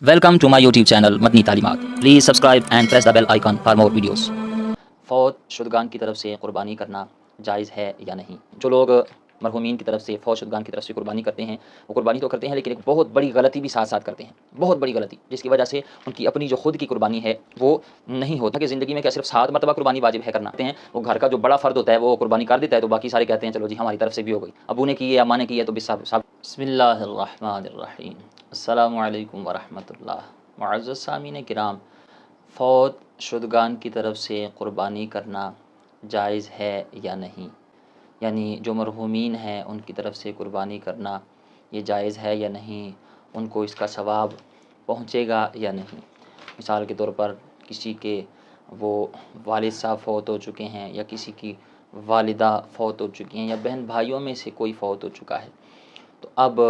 Welcome to my YouTube channel Matni Talimat. Please subscribe and press the bell icon for more videos. فوت شدگان کی طرف سے قربانی کرنا جائز ہے یا نہیں؟ جو لوگ مرحومین کی طرف سے فوت شدگان کی طرف سے قربانی کرتے ہیں وہ قربانی تو کرتے ہیں لیکن ایک بہت بڑی غلطی بھی ساتھ ساتھ کرتے ہیں، بہت بڑی غلطی، جس کی وجہ سے ان کی اپنی جو خود کی قربانی ہے وہ نہیں ہوتا کہ زندگی میں کیا صرف 7 مرتبہ قربانی واجب ہے کرنا ہیں، وہ گھر کا جو بڑا فرد ہوتا ہے وہ قربانی کر دیتا ہے تو باقی سارے کہتے ہیں چلو جی ہماری طرف سے بھی ہو گئی، ابو نے کی ہے اماں نے کی ہے تو بسم اللہ الرحمن الرحیم۔ السلام علیکم ورحمۃ اللہ۔ معزز سامعین کرام، فوت شدگان کی طرف سے قربانی کرنا جائز ہے یا نہیں؟ یعنی جو مرحومین ہیں ان کی طرف سے قربانی کرنا یہ جائز ہے یا نہیں؟ ان کو اس کا ثواب پہنچے گا یا نہیں؟ مثال کے طور پر کسی کے وہ والد صاحب فوت ہو چکے ہیں یا کسی کی والدہ فوت ہو چکی ہیں یا بہن بھائیوں میں سے کوئی فوت ہو چکا ہے، تو اب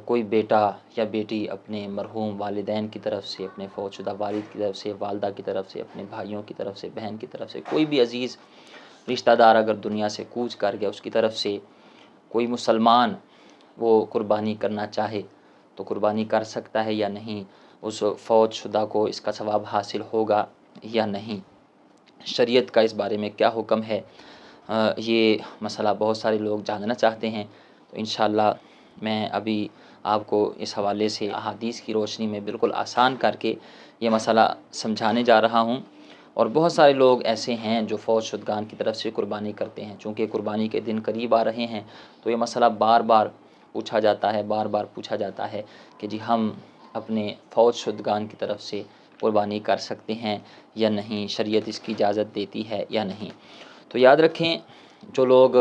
کوئی بیٹا یا بیٹی اپنے مرحوم والدین کی طرف سے، اپنے فوت شدہ والد کی طرف سے، والدہ کی طرف سے، اپنے بھائیوں کی طرف سے، بہن کی طرف سے، کوئی بھی عزیز رشتہ دار اگر دنیا سے کوچ کر گیا اس کی طرف سے کوئی مسلمان وہ قربانی کرنا چاہے تو قربانی کر سکتا ہے یا نہیں؟ اس فوت شدہ کو اس کا ثواب حاصل ہوگا یا نہیں؟ شریعت کا اس بارے میں کیا حکم ہے؟ یہ مسئلہ بہت سارے لوگ جاننا چاہتے ہیں، تو انشاءاللہ میں ابھی آپ کو اس حوالے سے احادیث کی روشنی میں بالکل آسان کر کے یہ مسئلہ سمجھانے جا رہا ہوں۔ اور بہت سارے لوگ ایسے ہیں جو فوت شدگان کی طرف سے قربانی کرتے ہیں، چونکہ قربانی کے دن قریب آ رہے ہیں تو یہ مسئلہ بار بار پوچھا جاتا ہے کہ جی ہم اپنے فوت شدگان کی طرف سے قربانی کر سکتے ہیں یا نہیں، شریعت اس کی اجازت دیتی ہے یا نہیں؟ تو یاد رکھیں، جو لوگ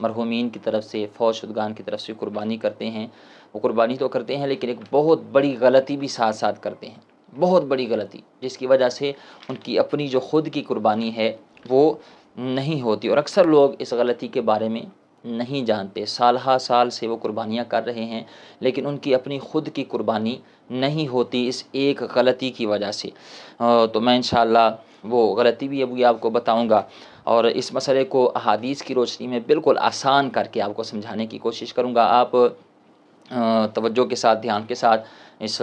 مرحومین کی طرف سے فوت شدگان کی طرف سے قربانی کرتے ہیں وہ قربانی تو کرتے ہیں لیکن ایک بہت بڑی غلطی بھی ساتھ ساتھ کرتے ہیں، بہت بڑی غلطی، جس کی وجہ سے ان کی اپنی جو خود کی قربانی ہے وہ نہیں ہوتی، اور اکثر لوگ اس غلطی کے بارے میں نہیں جانتے، سالہ سال سے وہ قربانیاں کر رہے ہیں لیکن ان کی اپنی خود کی قربانی نہیں ہوتی اس ایک غلطی کی وجہ سے۔ تو میں انشاءاللہ وہ غلطی بھی ابھی آپ کو بتاؤں گا اور اس مسئلے کو احادیث کی روشنی میں بالکل آسان کر کے آپ کو سمجھانے کی کوشش کروں گا۔ آپ توجہ کے ساتھ، دھیان کے ساتھ اس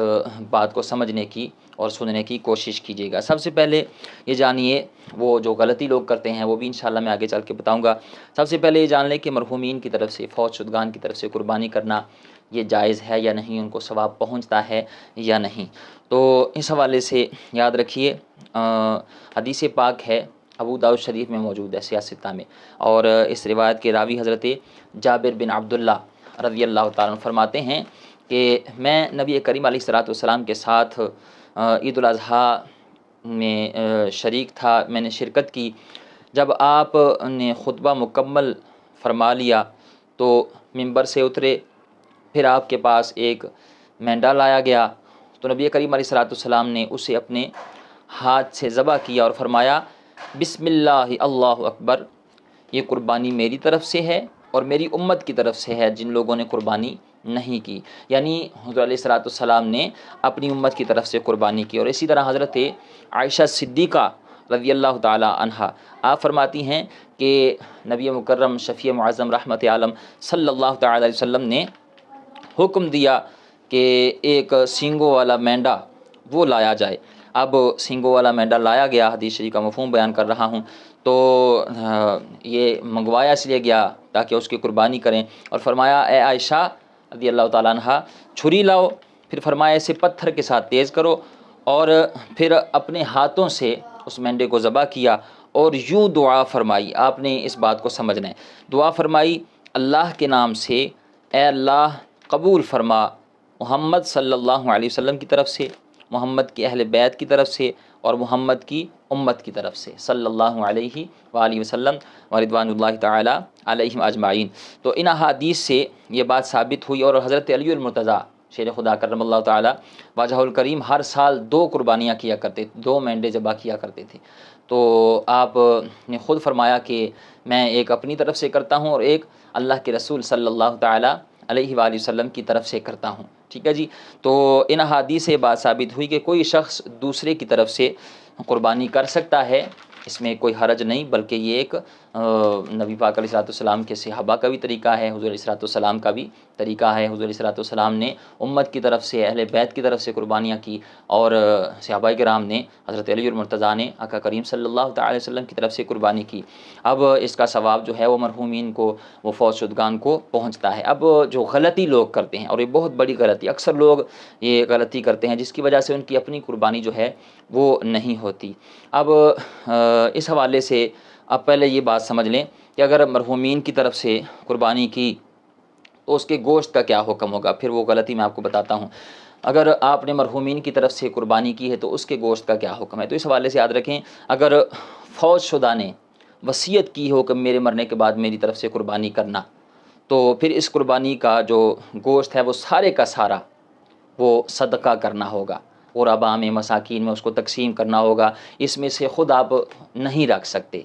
بات کو سمجھنے کی اور سننے کی کوشش کیجیے گا۔ سب سے پہلے یہ جانیے، وہ جو غلطی لوگ کرتے ہیں وہ بھی انشاءاللہ میں آگے چل کے بتاؤں گا۔ سب سے پہلے یہ جان لیں کہ مرحومین کی طرف سے، فوت شدگان کی طرف سے قربانی کرنا یہ جائز ہے یا نہیں، ان کو ثواب پہنچتا ہے یا نہیں؟ تو اس حوالے سے یاد رکھیے، حدیث پاک ہے، ابو داؤد شریف میں موجود ہے سیاستہ میں، اور اس روایت کے راوی حضرت جابر بن عبداللہ رضی اللہ تعالیٰ عنہ فرماتے ہیں کہ میں نبی کریم علیہ الصلوۃ والسلام کے ساتھ عید الاضحیٰ میں شریک تھا، میں نے شرکت کی۔ جب آپ نے خطبہ مکمل فرما لیا تو ممبر سے اترے، پھر آپ کے پاس ایک مینڈا لایا گیا تو نبی کریم علیہ الصلوۃ والسلام نے اسے اپنے ہاتھ سے ذبح کیا اور فرمایا بسم اللہ اللہ اکبر، یہ قربانی میری طرف سے ہے اور میری امت کی طرف سے ہے جن لوگوں نے قربانی نہیں کی، یعنی حضور علیہ الصلوۃ والسلام نے اپنی امت کی طرف سے قربانی کی۔ اور اسی طرح حضرت عائشہ صدیقہ رضی اللہ تعالی عنہا آپ فرماتی ہیں کہ نبی مکرم شفیع معظم رحمت عالم صلی اللہ تعالی علیہ وسلم نے حکم دیا کہ ایک سینگوں والا مینڈا وہ لایا جائے۔ اب سینگوں والا مینڈا لایا گیا، حدیث شریف کا مفہوم بیان کر رہا ہوں، تو یہ منگوایا اس لیے گیا تاکہ اس کی قربانی کریں، اور فرمایا اے عائشہ رضی اللہ تعالیٰ عنہ چھری لاؤ، پھر فرمایا اسے پتھر کے ساتھ تیز کرو، اور پھر اپنے ہاتھوں سے اس مینڈے کو ذبح کیا اور یوں دعا فرمائی۔ آپ نے اس بات کو سمجھنا ہے، دعا فرمائی اللہ کے نام سے، اے اللہ قبول فرما محمد صلی اللہ علیہ وسلم کی طرف سے، محمد کی اہل بیت کی طرف سے اور محمد کی امت کی طرف سے صلی اللہ علیہ وآلہ وسلم ورضوان اللہ تعالی علیہم اجمعین۔ تو ان احادیث سے یہ بات ثابت ہوئی، اور حضرت علی المرتضیٰ شیر خدا کرم اللہ تعالی واجہ الکریم ہر سال 2 قربانیاں کیا کرتے تھے، 2 مینڈے ذبح کیا کرتے تھے۔ تو آپ نے خود فرمایا کہ میں ایک اپنی طرف سے کرتا ہوں اور ایک اللہ کے رسول صلی اللہ تعالی علیہ وآلہ وسلم کی طرف سے کرتا ہوں، ٹھیک ہے جی۔ تو ان احادیث سے بات ثابت ہوئی کہ کوئی شخص دوسرے کی طرف سے قربانی کر سکتا ہے، اس میں کوئی حرج نہیں، بلکہ یہ ایک نبی پاک علیہ الصلوۃ والسلام کے صحابہ کا بھی طریقہ ہے، حضور علیہ الصلوۃ والسلام کا بھی طریقہ ہے۔ حضور علیہ الصلوۃ والسلام نے امت کی طرف سے، اہل بیت کی طرف سے قربانیاں کی، اور صحابہ کرام نے، حضرت علی المرتضیٰ نے آقا کریم صلی اللہ تعالی وسلم کی طرف سے قربانی کی۔ اب اس کا ثواب جو ہے وہ مرحومین کو، وہ فوت شدگان کو پہنچتا ہے۔ اب جو غلطی لوگ کرتے ہیں، اور یہ بہت بڑی غلطی، اکثر لوگ یہ غلطی کرتے ہیں جس کی وجہ سے ان کی اپنی قربانی جو ہے وہ نہیں ہوتی۔ اب اس حوالے سے اب پہلے یہ بات سمجھ لیں کہ اگر مرحومین کی طرف سے قربانی کی تو اس کے گوشت کا کیا حکم ہوگا، پھر وہ غلطی میں آپ کو بتاتا ہوں۔ اگر آپ نے مرحومین کی طرف سے قربانی کی ہے تو اس کے گوشت کا کیا حکم ہے، تو اس حوالے سے یاد رکھیں، اگر فوت شدہ نے وصیت کی ہو کہ میرے مرنے کے بعد میری طرف سے قربانی کرنا، تو پھر اس قربانی کا جو گوشت ہے وہ سارے کا سارا وہ صدقہ کرنا ہوگا، اور غرباء میں، مساکین میں اس کو تقسیم کرنا ہوگا۔ اس میں سے خود آپ نہیں رکھ سکتے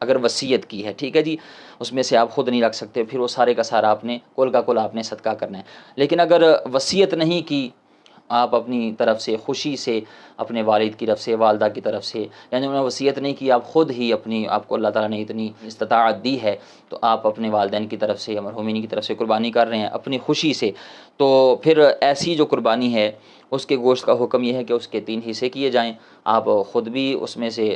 اگر وصیت کی ہے، ٹھیک ہے جی، اس میں سے آپ خود نہیں رکھ سکتے، پھر وہ سارے کا سارا آپ نے کل کا کل آپ نے صدقہ کرنا ہے۔ لیکن اگر وصیت نہیں کی، آپ اپنی طرف سے خوشی سے، اپنے والد کی طرف سے، والدہ کی طرف سے، یعنی انہوں نے وصیت نہیں کی، آپ خود ہی اپنی، آپ کو اللہ تعالیٰ نے اتنی استطاعت دی ہے تو آپ اپنے والدین کی طرف سے یا مرحومین کی طرف سے قربانی کر رہے ہیں اپنی خوشی سے، تو پھر ایسی جو قربانی ہے اس کے گوشت کا حکم یہ ہے کہ اس کے 3 حصے کیے جائیں۔ آپ خود بھی اس میں سے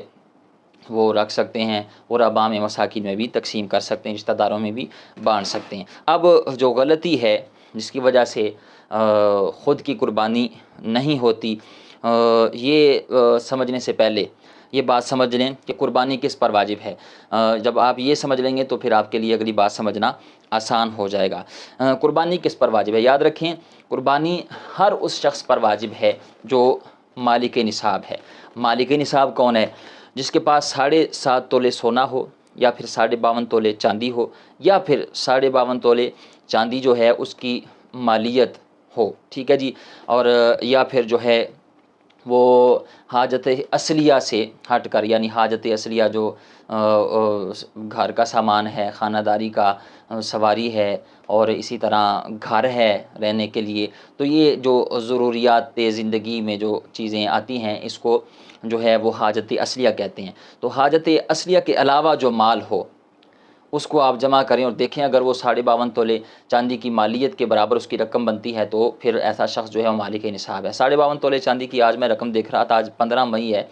وہ رکھ سکتے ہیں، اور غرباء میں، مساکین میں بھی تقسیم کر سکتے ہیں، رشتہ داروں میں بھی بانٹ سکتے ہیں۔ اب جو غلطی ہے جس کی وجہ سے خود کی قربانی نہیں ہوتی، یہ سمجھنے سے پہلے یہ بات سمجھ لیں کہ قربانی کس پر واجب ہے۔ جب آپ یہ سمجھ لیں گے تو پھر آپ کے لیے اگلی بات سمجھنا آسان ہو جائے گا۔ قربانی کس پر واجب ہے، یاد رکھیں، قربانی ہر اس شخص پر واجب ہے جو مالک نصاب ہے۔ مالک نصاب کون ہے؟ جس کے پاس 7.5 تولے سونا ہو، یا پھر 52.5 تولے چاندی ہو، یا پھر 52.5 تولے چاندی جو ہے اس کی مالیت ہو، ٹھیک ہے جی، اور یا پھر جو ہے وہ حاجت اصلیہ سے ہٹ کر، یعنی حاجت اصلیہ جو گھر کا سامان ہے، خانہ داری کا، سواری ہے، اور اسی طرح گھر ہے رہنے کے لیے، تو یہ جو ضروریات زندگی میں جو چیزیں آتی ہیں اس کو جو ہے وہ حاجت اصلیہ کہتے ہیں۔ تو حاجت اصلیہ کے علاوہ جو مال ہو اس کو آپ جمع کریں اور دیکھیں، اگر وہ 52.5 تولے چاندی کی مالیت کے برابر اس کی رقم بنتی ہے تو پھر ایسا شخص جو ہے وہ مالک نصاب ہے۔ 52.5 تولے چاندی کی آج میں رقم دیکھ رہا تھا، آج 15 مئی ہے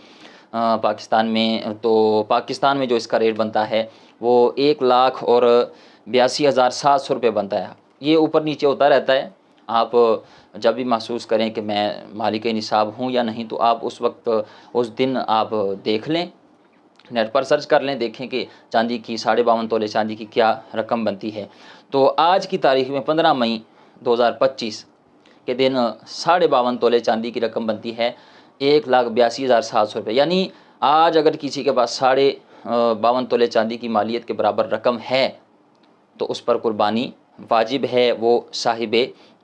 پاکستان میں، تو پاکستان میں جو اس کا ریٹ بنتا ہے وہ 1,82,700 روپے بنتا ہے۔ یہ اوپر نیچے ہوتا رہتا ہے، آپ جب بھی محسوس کریں کہ میں مالک نصاب ہوں یا نہیں تو آپ اس وقت، اس دن آپ دیکھ لیں، نیٹ پر سرچ کر لیں، دیکھیں کہ چاندی کی 52.5 تولے چاندی کی کیا رقم بنتی ہے۔ تو آج کی تاریخ میں 15 مئی 2025 کے دن 52.5 تولے چاندی کی رقم بنتی ہے 1,82,700 روپے، یعنی آج اگر کسی کے پاس 52.5 تولے چاندی کی مالیت کے برابر رقم ہے تو اس پر قربانی واجب ہے، وہ صاحب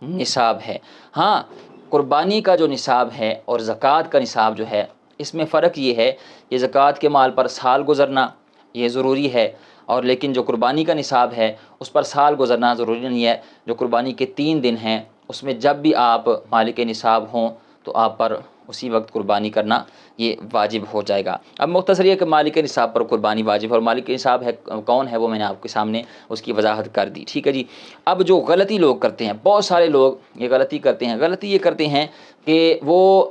نصاب ہے۔ ہاں، قربانی کا جو نصاب ہے اور زکوٰۃ کا نصاب جو ہے، اس میں فرق یہ ہے کہ زکوٰۃ کے مال پر سال گزرنا یہ ضروری ہے، اور لیکن جو قربانی کا نصاب ہے اس پر سال گزرنا ضروری نہیں ہے۔ جو قربانی کے 3 دن ہیں اس میں جب بھی آپ مالک نصاب ہوں تو آپ پر اسی وقت قربانی کرنا یہ واجب ہو جائے گا۔ اب مختصر یہ کہ مالک نصاب پر قربانی واجب ہے، اور مالک نصاب ہے کون ہے وہ میں نے آپ کے سامنے اس کی وضاحت کر دی، ٹھیک ہے جی۔ اب جو غلطی لوگ کرتے ہیں، بہت سارے لوگ یہ غلطی کرتے ہیں، غلطی یہ کرتے ہیں کہ وہ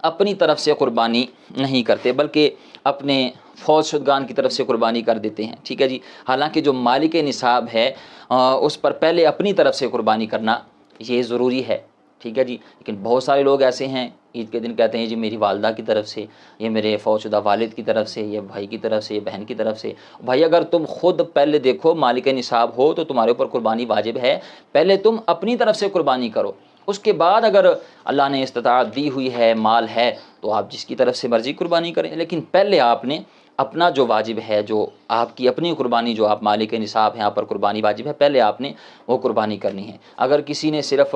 اپنی طرف سے قربانی نہیں کرتے بلکہ اپنے فوت شدگان کی طرف سے قربانی کر دیتے ہیں، ٹھیک ہے جی۔ حالانکہ جو مالک نصاب ہے اس پر پہلے اپنی طرف سے قربانی کرنا یہ ضروری ہے، ٹھیک ہے جی۔ لیکن بہت سارے لوگ ایسے ہیں عید کے دن کہتے ہیں جی میری والدہ کی طرف سے، یہ میرے فوت شدہ والد کی طرف سے، یہ بھائی کی طرف سے، یہ بہن کی طرف سے۔ بھائی اگر تم خود پہلے دیکھو مالک نصاب ہو تو تمہارے اوپر قربانی واجب ہے، پہلے تم اپنی طرف سے قربانی کرو، اس کے بعد اگر اللہ نے استطاعت دی ہوئی ہے، مال ہے، تو آپ جس کی طرف سے مرضی قربانی کریں، لیکن پہلے آپ نے اپنا جو واجب ہے، جو آپ کی اپنی قربانی، جو آپ مالک نصاب ہیں، آپ پر قربانی واجب ہے، پہلے آپ نے وہ قربانی کرنی ہے۔ اگر کسی نے صرف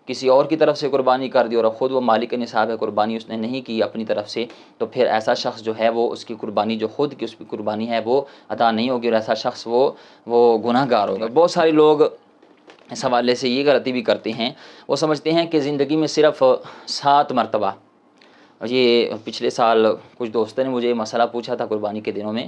کسی اور کی طرف سے قربانی کر دی اور خود وہ مالک نصاب ہے، قربانی اس نے نہیں کی اپنی طرف سے، تو پھر ایسا شخص جو ہے وہ اس کی قربانی، جو خود کی اس کی قربانی ہے وہ ادا نہیں ہوگی، اور ایسا شخص وہ گناہ گار ہوگا۔ بہت سارے لوگ اس حوالے سے یہ غلطی بھی کرتے ہیں، وہ سمجھتے ہیں کہ زندگی میں صرف 7 مرتبہ، یہ پچھلے سال کچھ دوستوں نے مجھے مسئلہ پوچھا تھا قربانی کے دنوں میں،